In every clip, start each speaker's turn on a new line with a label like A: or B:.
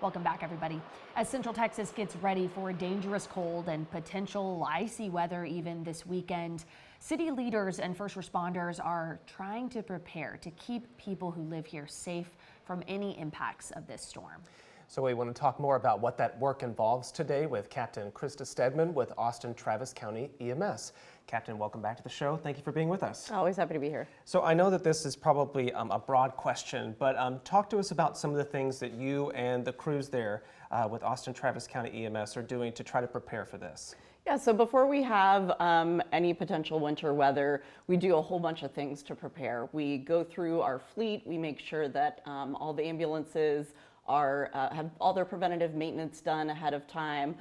A: Welcome back, everybody. As Central Texas gets ready for a dangerous cold and potential icy weather even this weekend, city leaders and first responders are trying to prepare to keep people who live here safe from any impacts of this storm.
B: So we want to talk more about what that work involves today with Captain Christa Stedman with Austin-Travis County EMS. Captain, welcome back to the show. Thank you for being with us.
C: Always happy to be here.
B: So I know that this is probably a broad question, but talk to us about some of the things that you and the crews there with Austin-Travis County EMS are doing to try to prepare for this.
C: Yeah, so before we have any potential winter weather, we do a whole bunch of things to prepare. We go through our fleet, we make sure that all the ambulances have all their preventative maintenance done ahead of time.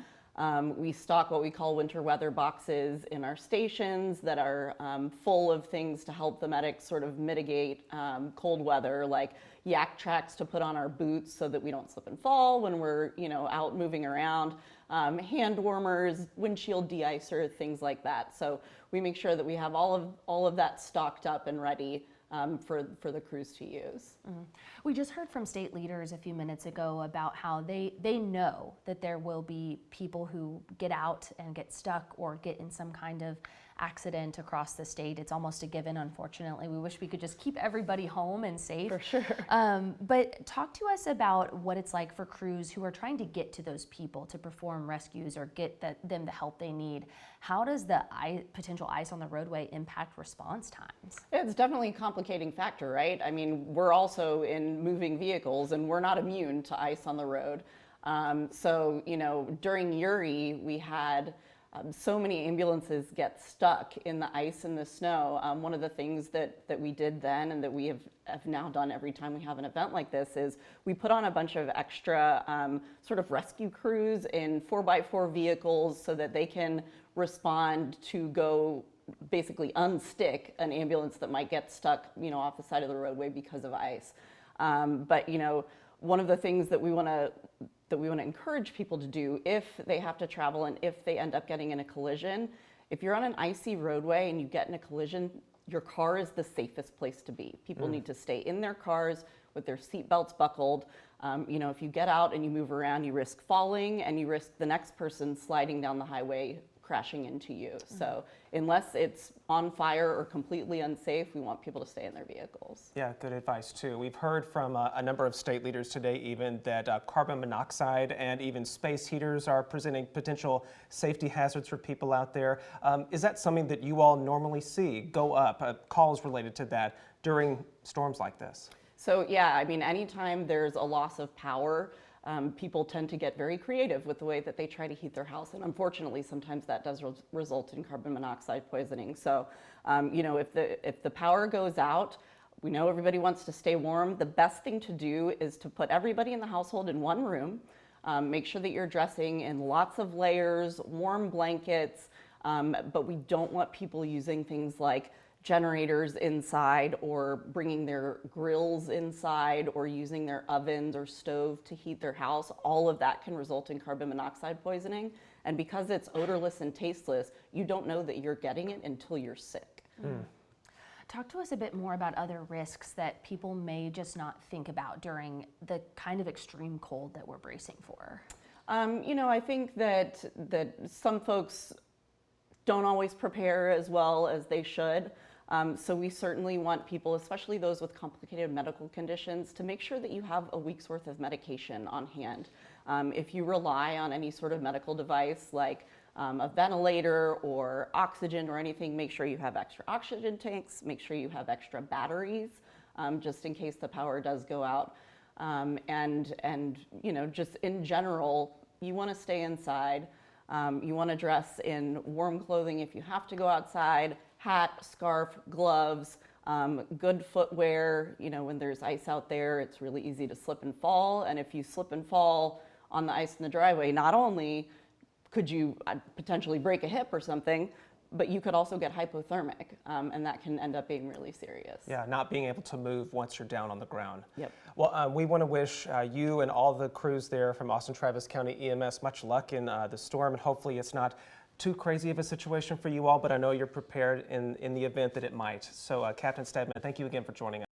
C: We stock what we call winter weather boxes in our stations that are full of things to help the medics sort of mitigate cold weather, like yak tracks to put on our boots so that we don't slip and fall when we're out moving around, hand warmers, windshield de-icer, things like that. So we make sure that we have all of that stocked up and ready for the crews to use.
A: Mm-hmm. We just heard from state leaders a few minutes ago about how they know that there will be people who get out and get stuck or get in some kind of accident across the state. It's almost a given, unfortunately. We wish we could just keep everybody home and safe.
C: For sure.
A: But talk to us about what it's like for crews who are trying to get to those people to perform rescues or get them the help they need. How does the potential ice on the roadway impact response times?
C: It's definitely a complicating factor, right? I mean, we're also in moving vehicles and we're not immune to ice on the road. So, during Uri, we had so many ambulances get stuck in the ice and the snow. One of the things that we did then and that we have now done every time we have an event like this is we put on a bunch of extra sort of rescue crews in 4x4 vehicles so that they can respond to go basically unstick an ambulance that might get stuck, off the side of the roadway because of ice. But one of the things that we want to encourage people to do if they have to travel and if they end up getting in a collision, if you're on an icy roadway and you get in a collision, your car is the safest place to be. People need to stay in their cars with their seat belts buckled. If you get out and you move around, you risk falling and you risk the next person sliding down the highway crashing into you. So unless it's on fire or completely unsafe, we want people to stay in their vehicles.
B: Yeah, good advice too. We've heard from a number of state leaders today even that carbon monoxide and even space heaters are presenting potential safety hazards for people out there. Is that something that you all normally see go up, calls related to that during storms like this?
C: So yeah, I mean, anytime there's a loss of power, people tend to get very creative with the way that they try to heat their house. And unfortunately, sometimes that does result in carbon monoxide poisoning. So, if the power goes out, we know everybody wants to stay warm. The best thing to do is to put everybody in the household in one room. Make sure that you're dressing in lots of layers, warm blankets, but we don't want people using things like generators inside or bringing their grills inside or using their ovens or stove to heat their house. All of that can result in carbon monoxide poisoning. And because it's odorless and tasteless, you don't know that you're getting it until you're sick.
A: Talk to us a bit more about other risks that people may just not think about during the kind of extreme cold that we're bracing for.
C: I think that some folks don't always prepare as well as they should. So we certainly want people, especially those with complicated medical conditions, to make sure that you have a week's worth of medication on hand. If you rely on any sort of medical device like a ventilator or oxygen or anything, make sure you have extra oxygen tanks, make sure you have extra batteries, just in case the power does go out. And just in general, you want to stay inside. You want to dress in warm clothing if you have to go outside, hat, scarf, gloves, good footwear. When there's ice out there, it's really easy to slip and fall. And if you slip and fall on the ice in the driveway, not only could you potentially break a hip or something, but you could also get hypothermic, and that can end up being really serious.
B: Yeah, not being able to move once you're down on the ground.
C: Yep.
B: Well, we want to wish you and all the crews there from Austin-Travis County EMS much luck in the storm, and hopefully it's not too crazy of a situation for you all, but I know you're prepared in the event that it might. So Captain Stedman, thank you again for joining us.